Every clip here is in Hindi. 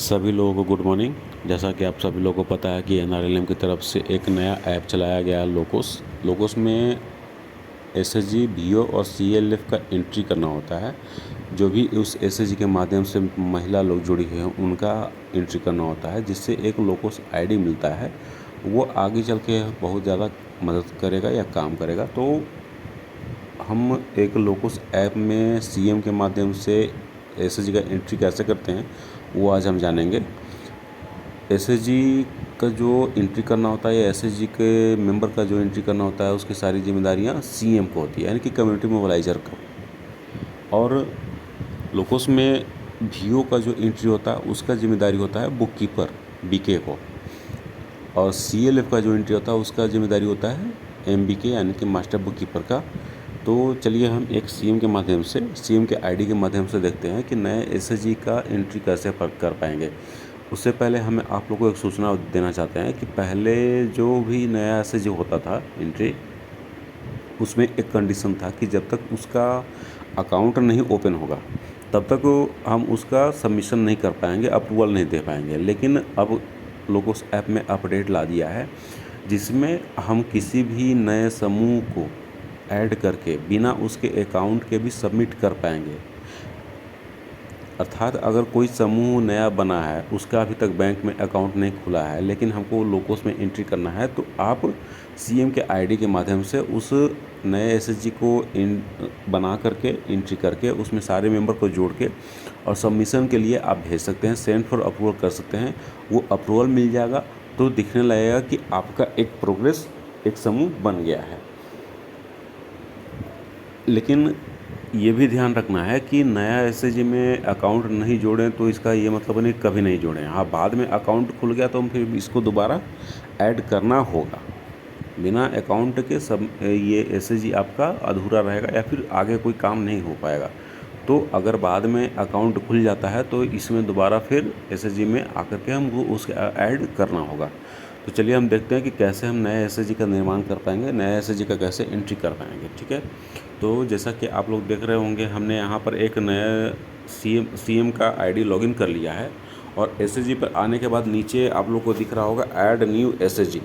सभी लोगों को गुड मॉर्निंग। जैसा कि आप सभी लोगों को पता है कि एनआरएलएम की तरफ से एक नया ऐप चलाया गया लोकोस। लोकोस में एसएचजी, बीओ और सीएलएफ का एंट्री करना होता है। जो भी उस एसएचजी के माध्यम से महिला लोग जुड़ी हुई हैं उनका एंट्री करना होता है, जिससे एक लोकोस आईडी मिलता है। वो आगे चल के बहुत ज़्यादा मदद करेगा या काम करेगा। तो हम एक लोकोस ऐप में सीएम के माध्यम से एसएचजी का एंट्री कैसे करते हैं वो आज हम जानेंगे। एसएचजी का जो एंट्री करना होता है या एसएचजी के मेंबर का जो एंट्री करना होता है उसकी सारी जिम्मेदारियां सीएम को होती है, यानी कि कम्युनिटी मोबिलाइजर को। और लोकोस में वीओ का जो एंट्री होता है उसका जिम्मेदारी होता है बुक कीपर बीके को। और सीएलएफ का जो एंट्री होता है उसका जिम्मेदारी होता है एमबीके यानी कि मास्टर बुक कीपर का। तो चलिए हम एक सीएम के माध्यम से, सीएम के आईडी के माध्यम से देखते हैं कि नए एसएचजी का एंट्री कैसे कर पाएंगे। उससे पहले हमें आप लोगों को एक सूचना देना चाहते हैं कि पहले जो भी नया एसएचजी होता था एंट्री, उसमें एक कंडीशन था कि जब तक उसका अकाउंट नहीं ओपन होगा तब तक हम उसका सबमिशन नहीं कर पाएंगे, अप्रूवल नहीं दे पाएंगे। लेकिन अब लोकोस ऐप में अपडेट ला दिया है जिसमें हम किसी भी नए समूह को ऐड करके बिना उसके अकाउंट के भी सबमिट कर पाएंगे। अर्थात अगर कोई समूह नया बना है, उसका अभी तक बैंक में अकाउंट नहीं खुला है, लेकिन हमको लोकोस में एंट्री करना है, तो आप सीएम के आईडी के माध्यम से उस नए एसएचजी को बना करके एंट्री करके उसमें सारे मेंबर को जोड़ के और सबमिशन के लिए आप भेज सकते हैं, सेंड फॉर अप्रूवल कर सकते हैं। वो अप्रूवल मिल जाएगा तो दिखने लगेगा कि आपका एक प्रोग्रेस, एक समूह बन गया है। लेकिन ये भी ध्यान रखना है कि नया एसएचजी में अकाउंट नहीं जोड़ें तो इसका ये मतलब नहीं कभी नहीं जोड़ें। हाँ, बाद में अकाउंट खुल गया तो हम फिर इसको दोबारा ऐड करना होगा। बिना अकाउंट के सब ये एसएचजी आपका अधूरा रहेगा या फिर आगे कोई काम नहीं हो पाएगा। तो अगर बाद में अकाउंट खुल जाता है तो इसमें दोबारा फिर एसएचजी में आकर के हमको उसके ऐड करना होगा। तो चलिए हम देखते हैं कि कैसे हम नए एसएचजी का निर्माण कर पाएंगे, नए एसएचजी का कैसे एंट्री कर पाएंगे। ठीक है, तो जैसा कि आप लोग देख रहे होंगे, हमने यहाँ पर एक नया सीएम का आईडी लॉगिन कर लिया है। और एसएचजी पर आने के बाद नीचे आप लोग को दिख रहा होगा ऐड न्यू एसएचजी।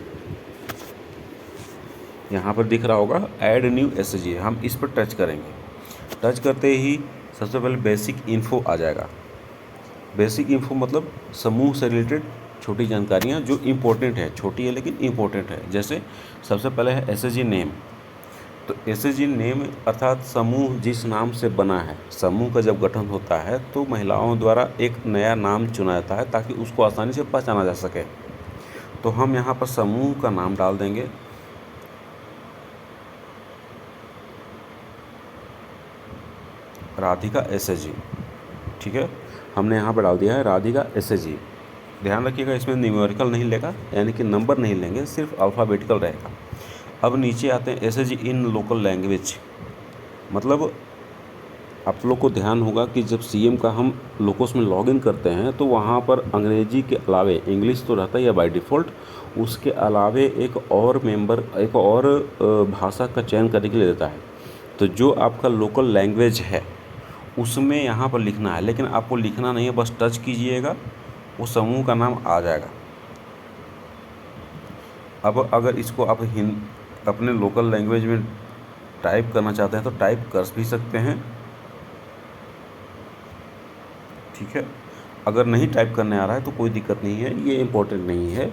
यहाँ पर दिख रहा होगा ऐड न्यू एसएचजी, हम इस पर टच करेंगे। टच करते ही सबसे पहले बेसिक इन्फो आ जाएगा। बेसिक इन्फो मतलब समूह से रिलेटेड छोटी जानकारियाँ जो इम्पोर्टेंट है, छोटी है लेकिन इम्पोर्टेंट है। जैसे सबसे पहले है एसएचजी नेम। तो एसएचजी नेम अर्थात समूह जिस नाम से बना है। समूह का जब गठन होता है तो महिलाओं द्वारा एक नया नाम चुना जाता है ताकि उसको आसानी से पहचाना जा सके। तो हम यहाँ पर समूह का नाम डाल देंगे। राधिका एसएचजी। ठीक है, हमने यहाँ पर डाल दिया है राधिका एसएचजी। ध्यान रखिएगा इसमें न्यूमेरिकल नहीं लेगा, यानी कि नंबर नहीं लेंगे, सिर्फ अल्फ़ाबेटिकल रहेगा। अब नीचे आते हैं एसएचजी इन लोकल लैंग्वेज। मतलब आप लोग को ध्यान होगा कि जब सीएम का हम लोकोस में लॉगिन करते हैं तो वहाँ पर अंग्रेजी के अलावे, इंग्लिश तो रहता ही है बाय डिफ़ॉल्ट, उसके अलावे एक और मेंबर, एक और भाषा का चयन करने के लिए देता है। तो जो आपका लोकल लैंग्वेज है उसमें यहाँ पर लिखना है, लेकिन आपको लिखना नहीं है, बस टच कीजिएगा, वो समूह का नाम आ जाएगा। अब अगर इसको आप अपने लोकल लैंग्वेज में टाइप करना चाहते हैं तो टाइप कर भी सकते हैं। ठीक है, अगर नहीं टाइप करने आ रहा है तो कोई दिक्कत नहीं है, ये इम्पोर्टेंट नहीं है।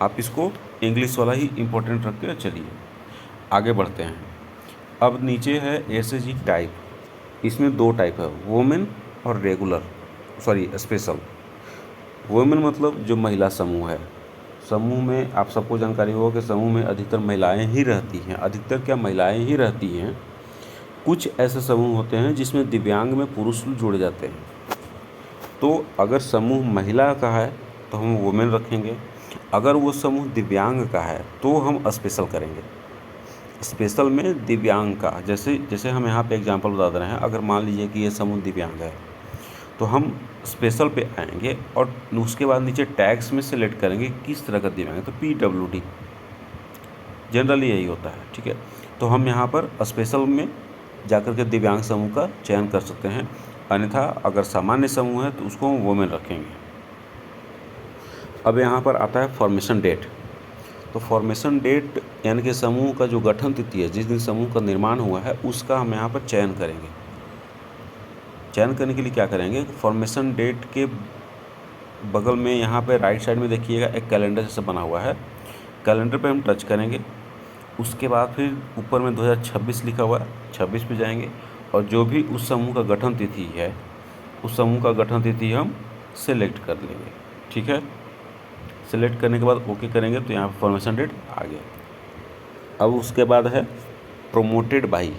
आप इसको इंग्लिश वाला ही इम्पोर्टेंट रख के चलिए, आगे बढ़ते हैं। अब नीचे है एसएचजी टाइप। इसमें दो टाइप है, वुमेन और रेगुलर, सॉरी स्पेशल। वुमेन मतलब जो महिला समूह है। समूह में आप सबको जानकारी होगा कि समूह में अधिकतर महिलाएं ही रहती हैं। अधिकतर क्या, महिलाएं ही रहती हैं। कुछ ऐसे समूह होते हैं जिसमें दिव्यांग में पुरुष जोड़े जाते हैं। तो अगर समूह महिला का है तो हम वुमेन रखेंगे। अगर वो समूह दिव्यांग का है तो हम स्पेशल करेंगे। स्पेशल में दिव्यांग का, जैसे हम यहाँ पे एग्जांपल बता दे रहे हैं। अगर मान लीजिए कि ये समूह दिव्यांग है तो हम स्पेशल पे आएंगे और उसके बाद नीचे टैग्स में सेलेक्ट करेंगे किस तरह का दिव्यांग है। तो PWD जनरली यही होता है। ठीक है, तो हम यहाँ पर स्पेशल में जाकर के दिव्यांग समूह का चयन कर सकते हैं। अन्यथा अगर सामान्य समूह है तो उसको हम वुमेन रखेंगे। अब यहाँ पर आता है फॉर्मेशन डेट। तो फॉर्मेशन डेट यानी कि समूह का जो गठन तिथि है, जिस दिन समूह का निर्माण हुआ है, उसका हम यहाँ पर चयन करेंगे। चयन करने के लिए क्या करेंगे, फॉर्मेशन डेट के बगल में यहाँ पे राइट साइड में देखिएगा एक कैलेंडर जैसा बना हुआ है, कैलेंडर पे हम टच करेंगे। उसके बाद फिर ऊपर में 2026 लिखा हुआ है, 26 पे जाएंगे और जो भी उस समूह का गठन तिथि है, उस समूह का गठन तिथि हम सेलेक्ट कर लेंगे। ठीक है, सेलेक्ट करने के बाद ओके करेंगे तो यहाँ पर फॉर्मेशन डेट आ गया। अब उसके बाद है प्रोमोटेड बाई,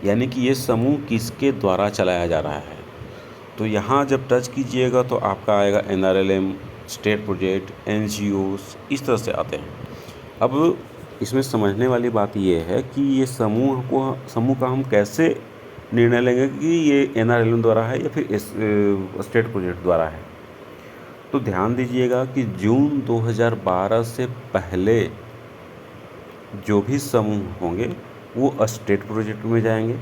यानी कि ये समूह किसके द्वारा चलाया जा रहा है। तो यहाँ जब टच कीजिएगा तो आपका आएगा NRLM, स्टेट प्रोजेक्ट, NGOs, इस तरह से आते हैं। अब इसमें समझने वाली बात ये है कि ये समूह का हम कैसे निर्णय लेंगे कि ये NRLM द्वारा है या फिर स्टेट प्रोजेक्ट द्वारा है। तो ध्यान दीजिएगा कि जून 2012 से पहले जो भी समूह होंगे वो स्टेट प्रोजेक्ट में जाएंगे।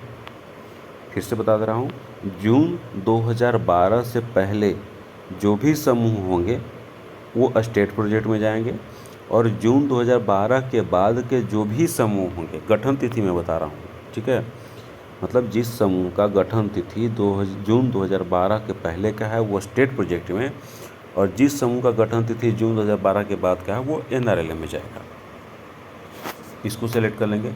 फिर से बता दे रहा हूँ, जून 2012 से पहले जो भी समूह होंगे वो स्टेट प्रोजेक्ट में जाएंगे और जून 2012 के बाद के जो भी समूह होंगे, गठन तिथि में बता रहा हूँ, ठीक है, मतलब जिस समूह का गठन तिथि जून 2012 के पहले का है वो स्टेट प्रोजेक्ट में, और जिस समूह का गठन तिथि जून 2012 के बाद का है वो NRLM में जाएगा। इसको सेलेक्ट कर लेंगे।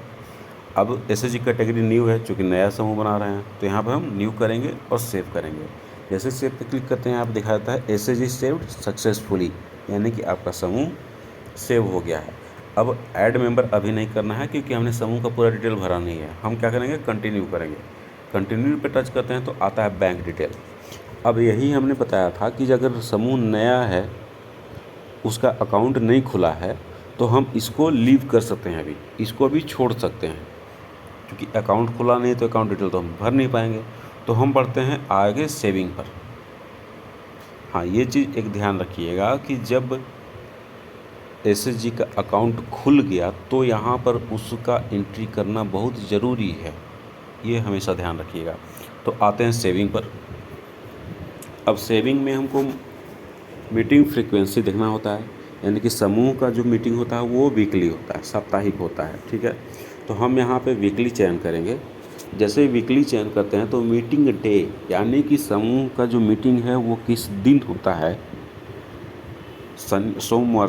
अब SHG कैटेगरी न्यू है, चूँकि नया समूह बना रहे हैं तो यहाँ पर हम न्यू करेंगे और सेव करेंगे। जैसे सेव पे क्लिक करते हैं आप दिखाता है SHG सेव्ड सक्सेसफुली, यानी कि आपका समूह सेव हो गया है। अब ऐड मेंबर अभी नहीं करना है क्योंकि हमने समूह का पूरा डिटेल भरा नहीं है। हम क्या करेंगे, कंटिन्यू करेंगे। कंटिन्यू पे टच करते हैं तो आता है बैंक डिटेल। अब यही हमने बताया था कि अगर समूह नया है, उसका अकाउंट नहीं खुला है, तो हम इसको लीव कर सकते हैं, अभी इसको भी छोड़ सकते हैं, क्योंकि अकाउंट खुला नहीं तो अकाउंट डिटेल तो हम भर नहीं पाएंगे। तो हम बढ़ते हैं आगे सेविंग पर। हाँ, ये चीज़ एक ध्यान रखिएगा कि जब SHG का अकाउंट खुल गया तो यहाँ पर उसका एंट्री करना बहुत ज़रूरी है, ये हमेशा ध्यान रखिएगा। तो आते हैं सेविंग पर। अब सेविंग में हमको मीटिंग फ्रीक्वेंसी देखना होता है, यानी कि समूह का जो मीटिंग होता है वो वीकली होता है, साप्ताहिक होता है। ठीक है, तो हम यहाँ पे वीकली चयन करेंगे। जैसे वीकली चयन करते हैं तो मीटिंग डे, यानी कि समूह का जो मीटिंग है वो किस दिन होता है, सोमवार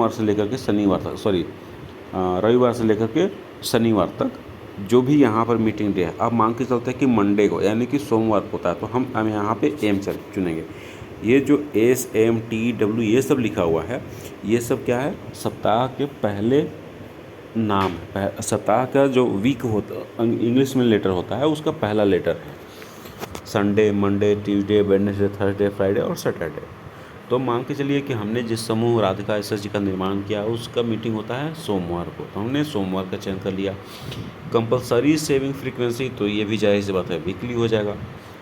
से लेकर के शनिवार तक, रविवार से लेकर के शनिवार तक जो भी यहाँ पर मीटिंग डे है। आप मान के चलते हैं कि मंडे को, यानी कि सोमवार को होता है, तो हम यहाँ पे एम चुनेंगे। ये जो SMTW ये सब लिखा हुआ है, ये सब क्या है, सप्ताह के पहले नाम है। सप्ताह का जो वीक होता, इंग्लिश में लेटर होता है, उसका पहला लेटर है। Sunday, Monday, Tuesday, Wednesday, Thursday, Friday और सैटरडे। तो मान के चलिए कि हमने जिस समूह राधिका SHG का निर्माण किया उसका मीटिंग होता है सोमवार को, तो हमने सोमवार का चयन कर लिया। कंपलसरी सेविंग फ्रीक्वेंसी, तो ये भी जाहिर सी बात है वीकली हो जाएगा,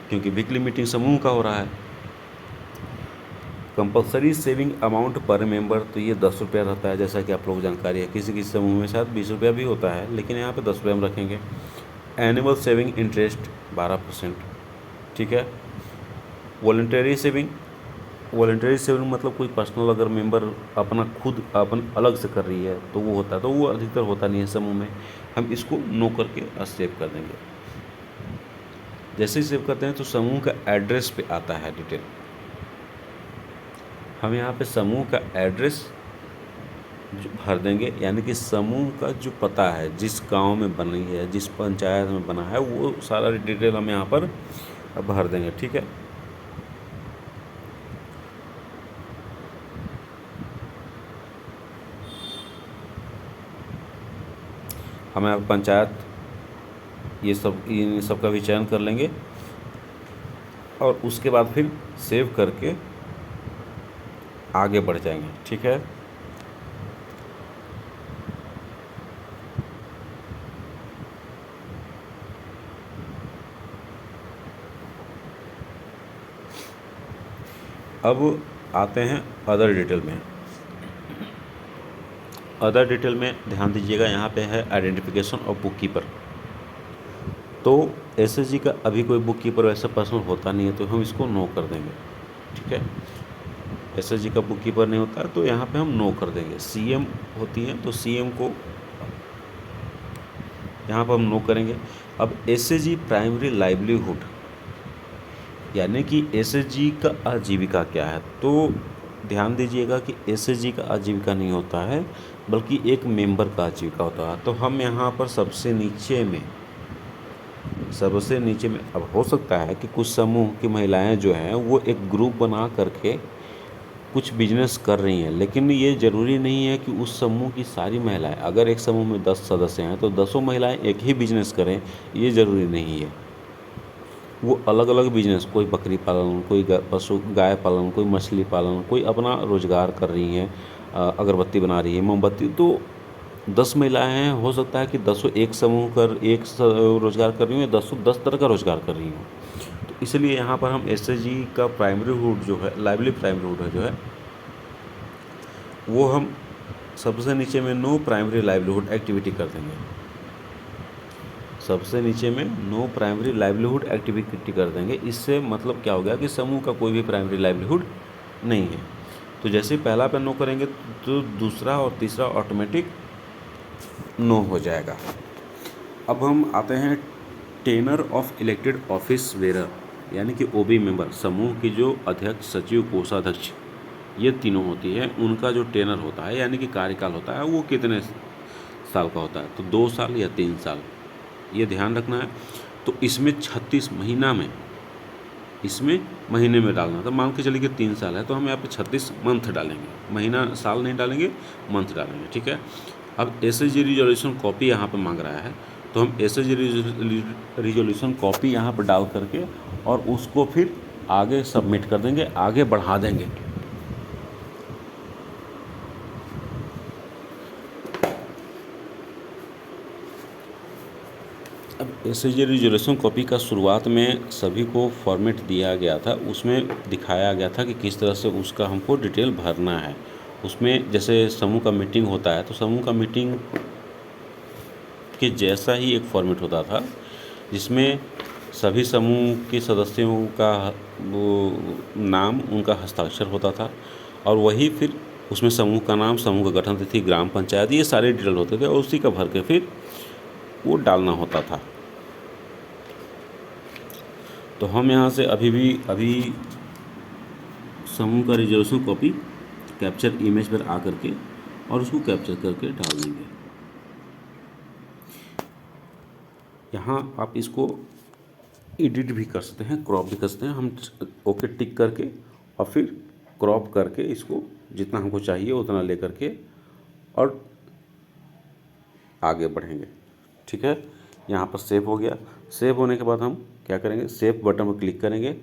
क्योंकि वीकली मीटिंग समूह का हो रहा है। कंपलसरी सेविंग अमाउंट पर मेंबर, तो ये 10 रुपया रहता है, जैसा कि आप लोग जानकारी है। किसी किसी समूह में शायद 20 रुपया भी होता है, लेकिन यहाँ पे 10 रुपये हम रखेंगे। Annual saving interest 12%। ठीक है। वॉलंटरी सेविंग मतलब कोई पर्सनल अगर मेंबर अपन अलग से कर रही है तो वो होता है, तो वो अधिकतर होता नहीं है समूह में। हम इसको नो करके सेव कर देंगे। जैसे ही सेव करते हैं तो समूह का एड्रेस पे आता है डिटेल। हम यहाँ पे समूह का एड्रेस भर देंगे, यानी कि समूह का जो पता है, जिस गांव में बनी है, जिस पंचायत में बना है, वो सारा डिटेल हम यहाँ पर भर देंगे। ठीक है। हम यहाँ पंचायत इन सब का भी चयन कर लेंगे और उसके बाद फिर सेव करके आगे बढ़ जाएंगे। ठीक है। अब आते हैं अदर डिटेल में। अदर डिटेल में ध्यान दीजिएगा, यहाँ पे है आइडेंटिफिकेशन ऑफ बुक कीपर। तो SHG का अभी कोई बुक कीपर वैसा पर्सनल होता नहीं है, तो हम इसको नो कर देंगे। ठीक है। एसएचजी का बुक कीपर नहीं होता है, तो यहाँ पे हम नो कर देंगे। सीएम होती है तो सीएम को यहाँ पर हम नो करेंगे। अब एसएचजी प्राइमरी लाइवलीहुड यानी कि एसएचजी का आजीविका क्या है, तो ध्यान दीजिएगा कि एसएचजी का आजीविका नहीं होता है बल्कि एक मेंबर का आजीविका होता है। तो हम यहाँ पर सबसे नीचे में अब हो सकता है कि कुछ समूह की महिलाएं जो हैं वो एक ग्रुप बना करके कुछ बिजनेस कर रही हैं, लेकिन ये ज़रूरी नहीं है कि उस समूह की सारी महिलाएं, अगर एक समूह में 10 सदस्य हैं तो 10 महिलाएं एक ही बिजनेस करें, ये ज़रूरी नहीं है। वो अलग अलग बिजनेस, कोई बकरी पालन, कोई गाय पालन, कोई मछली पालन, कोई अपना रोजगार कर रही हैं, अगरबत्ती बना रही है, मोमबत्ती, तो 10 महिलाएं हैं, हो सकता है कि 10 एक समूह कर रोजगार कर रही हूँ, 10 तरह का रोजगार कर रही हूँ। तो इसलिए यहाँ पर हम एसएचजी का प्राइमरीहुड जो है, लाइवली प्राइमरीहुड है जो है, वो हम सबसे नीचे में नो प्राइमरी लाइवलीहुड एक्टिविटी कर देंगे। सबसे नीचे में नो प्राइमरी लाइवलीहुड एक्टिविटी कर देंगे। इससे मतलब क्या हो गया कि समूह का कोई भी प्राइमरी लाइवलीहुड नहीं है। तो जैसे पहला पे नो करेंगे तो दूसरा और तीसरा ऑटोमेटिक नो हो जाएगा। अब हम आते हैं tenure of elected office bearer यानी कि ओबी मेंबर, समूह की जो अध्यक्ष, सचिव, कोषाध्यक्ष, ये तीनों होती है, उनका जो टेनर होता है यानी कि कार्यकाल होता है वो कितने साल का होता है, तो 2 साल या 3 साल, ये ध्यान रखना है। तो इसमें 36 महीने में डालना था। मान के चलिए कि 3 साल है तो हम यहाँ पे 36 मंथ डालेंगे, महीना साल नहीं डालेंगे, मंथ डालेंगे, ठीक है। अब एसएचजी रिजोल्यूशन कॉपी यहाँ पे मांग रहा है, तो हम एसएचजी रिजोल्यूशन कॉपी यहाँ पर डाल करके और उसको फिर आगे सबमिट कर देंगे, आगे बढ़ा देंगे। अब एसएचजी रिजोल्यूशन कॉपी का शुरुआत में सभी को फॉर्मेट दिया गया था, उसमें दिखाया गया था कि किस तरह से उसका हमको डिटेल भरना है। उसमें जैसे समूह का मीटिंग होता है तो समूह का मीटिंग के जैसा ही एक फॉर्मेट होता था जिसमें सभी समूह के सदस्यों का वो नाम, उनका हस्ताक्षर होता था और वही फिर उसमें समूह का नाम, समूह का गठन तिथि, ग्राम पंचायत, ये सारे डिटेल होते थे और उसी का भर के फिर वो डालना होता था। तो हम यहाँ से अभी समूह का रिजोल्यूशन कॉपी कैप्चर इमेज पर आ करके और उसको कैप्चर करके डाल देंगे। यहाँ आप इसको एडिट भी कर सकते हैं, क्रॉप भी कर सकते हैं। हम ओके टिक करके और फिर क्रॉप करके इसको जितना हमको चाहिए उतना ले करके और आगे बढ़ेंगे, ठीक है। यहाँ पर सेव हो गया। सेव होने के बाद हम क्या करेंगे, सेव बटन पर क्लिक करेंगे।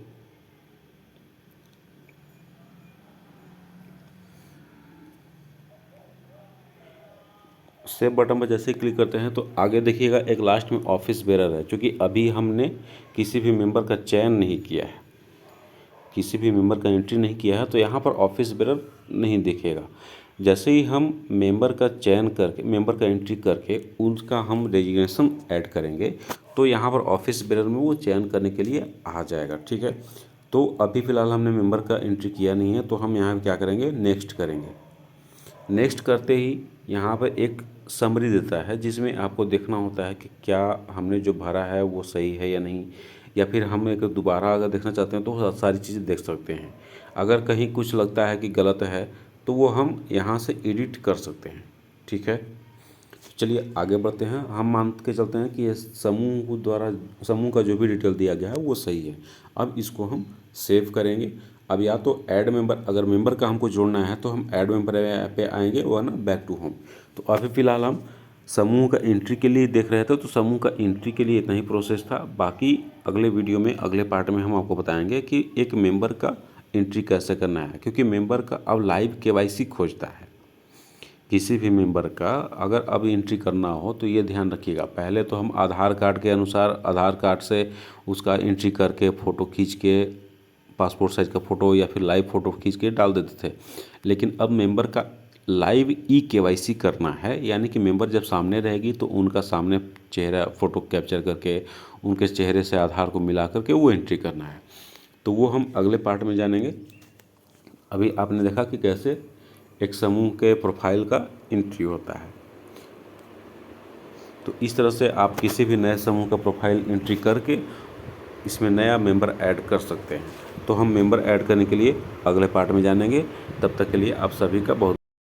सेव बटन पर जैसे ही क्लिक करते हैं तो आगे देखिएगा एक लास्ट में ऑफिस बेरर है, क्योंकि अभी हमने किसी भी मेंबर का चयन नहीं किया है, किसी भी मेंबर का एंट्री नहीं किया है, तो यहाँ पर ऑफिस बेरर नहीं दिखेगा। जैसे ही हम मेंबर का चयन करके, मेंबर का एंट्री करके उसका हम रेजिग्नेशन ऐड करेंगे तो यहाँ पर ऑफिस बेरर में वो चयन करने के लिए आ जाएगा, ठीक है। तो अभी फ़िलहाल हमने मेंबर का एंट्री किया नहीं है, तो हम यहाँ क्या करेंगे, नेक्स्ट करेंगे। नेक्स्ट करते ही यहाँ पर एक समरी देता है जिसमें आपको देखना होता है कि क्या हमने जो भरा है वो सही है या नहीं, या फिर हम एक दोबारा अगर देखना चाहते हैं तो सारी चीज़ें देख सकते हैं। अगर कहीं कुछ लगता है कि गलत है तो वो हम यहाँ से एडिट कर सकते हैं, ठीक है। चलिए आगे बढ़ते हैं। हम मान के चलते हैं कि ये समूह का जो भी डिटेल दिया गया है वो सही है। अब इसको हम सेव करेंगे। अब या तो ऐड मेंबर, अगर मेंबर का हमको जोड़ना है तो हम ऐड मेंबर पे आएंगे, वरना बैक टू होम। तो अभी फ़िलहाल हम समूह का एंट्री के लिए देख रहे थे, तो समूह का एंट्री के लिए इतना ही प्रोसेस था। बाकी अगले वीडियो में, अगले पार्ट में हम आपको बताएंगे कि एक मेंबर का एंट्री कैसे करना है, क्योंकि मेंबर का अब लाइव केवाईसी खोजता है। किसी भी मेंबर का अगर अब एंट्री करना हो तो ये ध्यान रखिएगा, पहले तो हम आधार कार्ड के अनुसार आधार कार्ड से उसका एंट्री करके फ़ोटो खींच के, पासपोर्ट साइज़ का फ़ोटो या फिर लाइव फ़ोटो खींच के डाल देते थे। लेकिन अब मेंबर का लाइव केवाईसी करना है, यानी कि मेंबर जब सामने रहेगी तो उनका सामने चेहरा फ़ोटो कैप्चर करके उनके चेहरे से आधार को मिला करके वो एंट्री करना है। तो वो हम अगले पार्ट में जानेंगे। अभी आपने देखा कि कैसे एक समूह के प्रोफाइल का एंट्री होता है। तो इस तरह से आप किसी भी नए समूह का प्रोफाइल एंट्री करके इसमें नया मेंबर ऐड कर सकते हैं। तो हम मेंबर ऐड करने के लिए अगले पार्ट में जानेंगे। तब तक के लिए आप सभी का बहुत